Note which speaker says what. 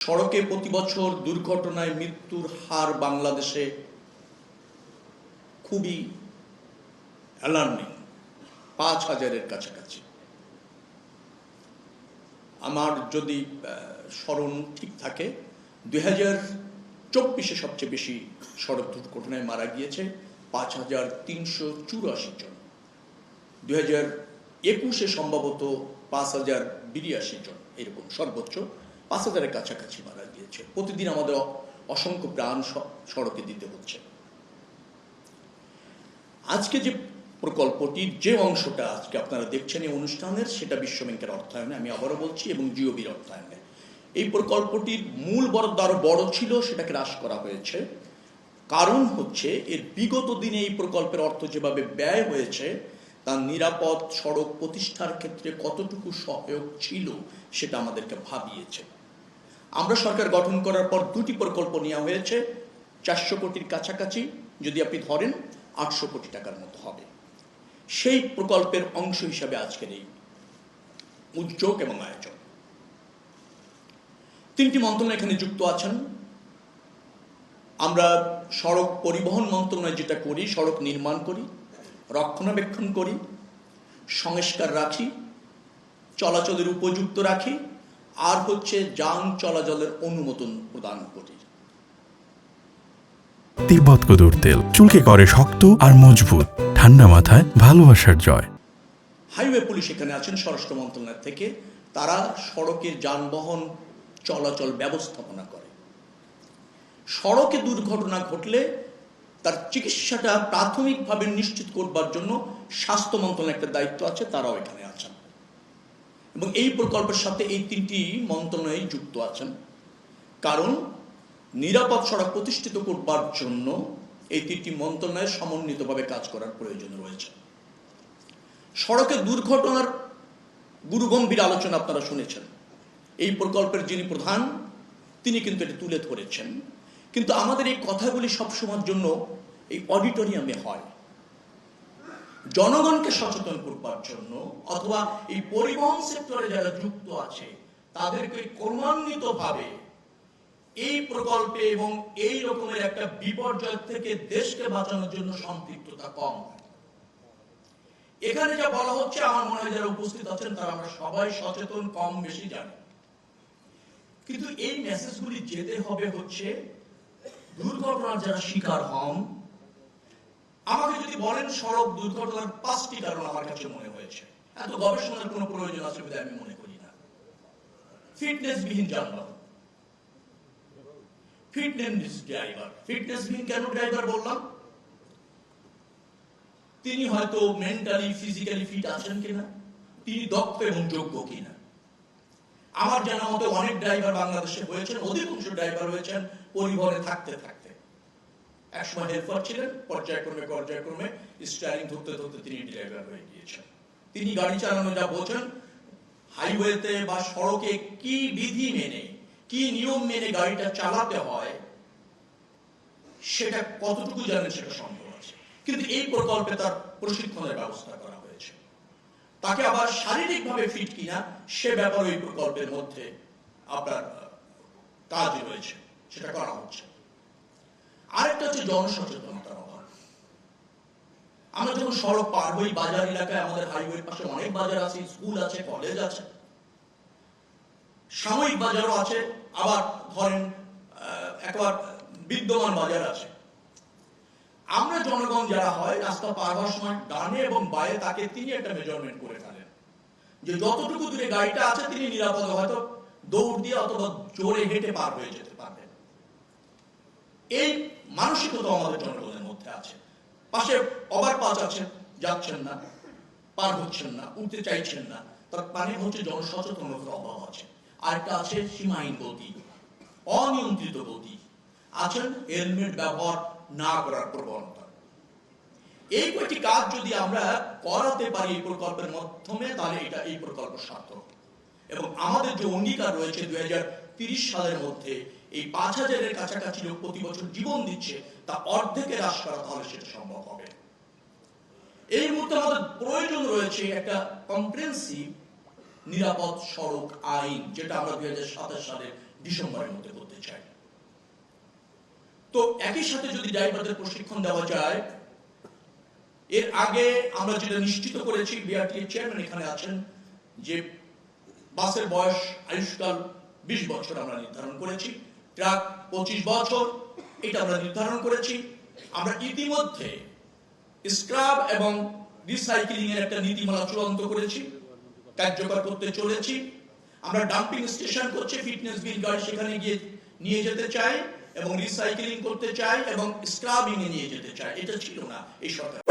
Speaker 1: সড়কে প্রতি বছর দুর্ঘটনায় মৃত্যুর হার বাংলাদেশে খুবই অ্যালার্মিং, ৫,০০০-এর কাছাকাছি। আমার যদি স্মরণ ঠিক থাকে, 2024-এ সবচেয়ে বেশি সড়ক দুর্ঘটনায় মারা গিয়েছে ৫,৩৮৪ জন, 2021-এ সম্ভবত ৫,০৮২ জন, এরকম সর্বোচ্চ ৫,০০০-এর কাছাকাছি মারা গিয়েছে। প্রতিদিন আমাদের অসংখ্য প্রাণ সড়কে দিতে হচ্ছে। আজকে যে প্রকল্পটির যে অংশটা আজকে আপনারা দেখছেন এই অনুষ্ঠানের, সেটা বিশ্বব্যাংকের অর্থায়নে, আমি আবারও বলছি, এবং জিওবির অর্থায়নে। এই প্রকল্পটির মূল বরাদ্দ আরো বড় ছিল, সেটাকে হ্রাস করা হয়েছে। কারণ হচ্ছে এর বিগত দিনে এই প্রকল্পের অর্থ যেভাবে ব্যয় হয়েছে তা নিরাপদ সড়ক প্রতিষ্ঠার ক্ষেত্রে কতটুকু সহায়ক ছিল সেটা আমাদেরকে ভাবিয়েছে। আমরা সরকার গঠন করার পর দুটি প্রকল্প নেওয়া হয়েছে, 400 কোটির কাছাকাছি, যদি আপনি ধরেন 800 কোটি টাকার মতো হবে। সেই প্রকল্পের অংশ হিসাবে আজকের এই উদ্যোগ এবং আয়োজন। 3টি মন্ত্রণালয় এখানে যুক্ত আছেন। আমরা সড়ক পরিবহন মন্ত্রণালয় যেটা করি, সড়ক নির্মাণ করি, রক্ষণাবেক্ষণ করি, সংস্কার রাখি, চলাচলের উপযুক্ত রাখি, আর হচ্ছে যান চলাচলের অনুমোদন প্রদান করি।
Speaker 2: তিব্বত কদুর তেল চুলকে করে শক্ত আর মজবুত, ঠান্ডা মাথায় ভালোবাসার জয়।
Speaker 1: হাইওয়ে পুলিশ এখানে আছেন স্বরাষ্ট্র মন্ত্রণালয় থেকে। তারা সড়কের যানবাহন চলাচল ব্যবস্থাপনা করে। সড়কে দুর্ঘটনা ঘটলে তার চিকিৎসাটা প্রাথমিকভাবে নিশ্চিত করবার জন্য স্বাস্থ্য মন্ত্রণালয়ের একটা দায়িত্ব আছে, তারাও এখানে আছেন। এবং এই প্রকল্পের সাথে এই 3টি মন্ত্রণালয় যুক্ত আছেন, কারণ নিরাপদ সড়ক প্রতিষ্ঠিত করবার জন্য এই 3টি মন্ত্রণালয়ের সমন্বিতভাবে কাজ করার প্রয়োজন রয়েছে। সড়কের দুর্ঘটনার গুরুগম্ভীর আলোচনা আপনারা শুনেছেন। এই প্রকল্পের যিনি প্রধান, তিনি কিন্তু এটা তুলে ধরেছেন। কিন্তু আমাদের এই কথাগুলি সবসময়ের জন্য এই অডিটোরিয়ামে হয়। জনগণকে সচেতন করবার জন্য, অথবা এই পরিবহন সেক্টরে যারা যুক্ত আছে তাদেরকে ক্রমান্বিতভাবে এই প্রকল্পে এবং এই রকমের একটা বিপর্যয় থেকে দেশকে বাঁচানোর জন্য সম্পৃক্ততা কম। এখানে যা বলা হচ্ছে, আমার মনে হয় যারা উপস্থিত আছেন তারা আমরা সবাই সচেতন, কম বেশি জানি। কিন্তু এই মেসেজগুলি যেতে হবে হচ্ছে দুর্ঘটনার যারা শিকার হন। আমাকে যদি বলেন সড়ক দুর্ঘটনার 5টি কারণ আমার কাছে মনে হয়েছে, এত গবেষণার কোনো প্রয়োজন আছে বলে আমি মনে করি না। ফিটনেসবিহীন যানবাহন, ফিটনেস ড্রাইভার। ফিটনেসবিহীন কেন ড্রাইভার বললাম? তিনি হয়তো মেন্টালি ফিজিক্যালি ফিট আছেন কিনা, তিনি দক্ষ এবং যোগ্য কিনা। আমার জানা মতে অনেক ড্রাইভার বাংলাদেশে হয়েছেন, অধিকাংশ ড্রাইভার হয়েছেন পরিবহনে থাকতে থাকতে। একসময় হেল্পার ছিলেন, পর্যায়ক্রমে স্টিয়ারিং ধরতে ধরতে তিনি ড্রাইভার হয়ে গিয়েছেন। তিনি গাড়ি চালানো যা বোঝেন, হাইওয়েতে বা সড়কে কি বিধি মেনে, কি নিয়ম মেনে গাড়িটা চালাতে হয়, সেটা কতটুকু জানেন সেটা সন্দেহ আছে। কিন্তু এই প্রকল্পে তার প্রশিক্ষণের ব্যবস্থা করা হয়েছে। তাকে আবার শারীরিকভাবে ফিট কিনা সে ব্যাপারে এই প্রকল্পের মধ্যে আপনার কাজ রয়েছে, সেটা করা হচ্ছে। আরেকটা হচ্ছে জনসচেতনতার অভাব। আমরা যখন সড়ক পার হই, বাজার এলাকায়, আমাদের হাইওয়ের পাশে অনেক বাজার আছে, স্কুল আছে, কলেজ আছে, সাময়িক বাজারও আছে, আবার ধরেন একবার বিদ্যমান বাজার আছে। আমরা জনগণ যারা হয়, রাস্তা পার হওয়ার সময় ডানে এবং বায়ে তাকে তিনি একটা মেজারমেন্ট করে ফেলেন যে যতটুকু দূরে গাড়িটা আছে তিনি নিরাপদে হয়তো দৌড় দিয়ে অথবা জোরে হেঁটে পার হয়ে যেতে পারবেন। এই মানসিকতা আমাদের জনগণের মধ্যে আছে। পাশে ওভারপাস আছে, যাচ্ছেন না, পার হচ্ছেন না, উঠতে চাইছেন না, তার মানে হচ্ছে জনসচেতনতার অভাব আছে। আরেকটা আছে সীমাহীন গতি, অনিয়ন্ত্রিত গতি, আছেন হেলমেট ব্যবহার না করার প্রবণতা। এই কয়েকটি কাজ যদি আমরা করাতে পারি এই প্রকল্পের মাধ্যমে, তাহলে এটা এই প্রকল্প সার্থক। এবং আমাদের যে অঙ্গীকার রয়েছে 2030 সালের মধ্যে এই 5,000-এর কাছাকাছি লোক প্রতি বছর জীবন দিচ্ছে, তা অর্ধেকে হ্রাস করা, তাহলে সেটা সম্ভব হবে। এই মুহূর্তে আমাদের প্রয়োজন রয়েছে একটা কম্প্রিহেনসিভ নিরাপদ সড়ক আইন, যেটা আমরা 2027 সালে ডিসেম্বরের মধ্যে করতে চাই। তো একই সাথে যদি ড্রাইভারদের প্রশিক্ষণ দেওয়া যায়, এর আগে আমরা যেটা নিশ্চিত করেছি, বিআরটিএ চেয়ারম্যান এখানে আছেন, যে বাসের বয়স আয়ুষ্কাল 20 বছর আমরা নির্ধারণ করেছি, ট্রাক 25 বছর এটা আমরা নির্ধারণ করেছি। আমরা ইতিমধ্যে স্ক্রাব এবং রিসাইক্লিং এর একটা নীতিমালা চূড়ান্ত করেছি, কার্যকর করতে চলেছি। আমরা ডাম্পিং স্টেশন করছি, ফিটনেস বিল গাড়ি সেখানে গিয়ে নিয়ে যেতে চাই এবং রিসাইক্লিং করতে চাই এবং স্ক্রাবিং এ নিয়ে যেতে চাই। এটা ছিল না এই সরকার।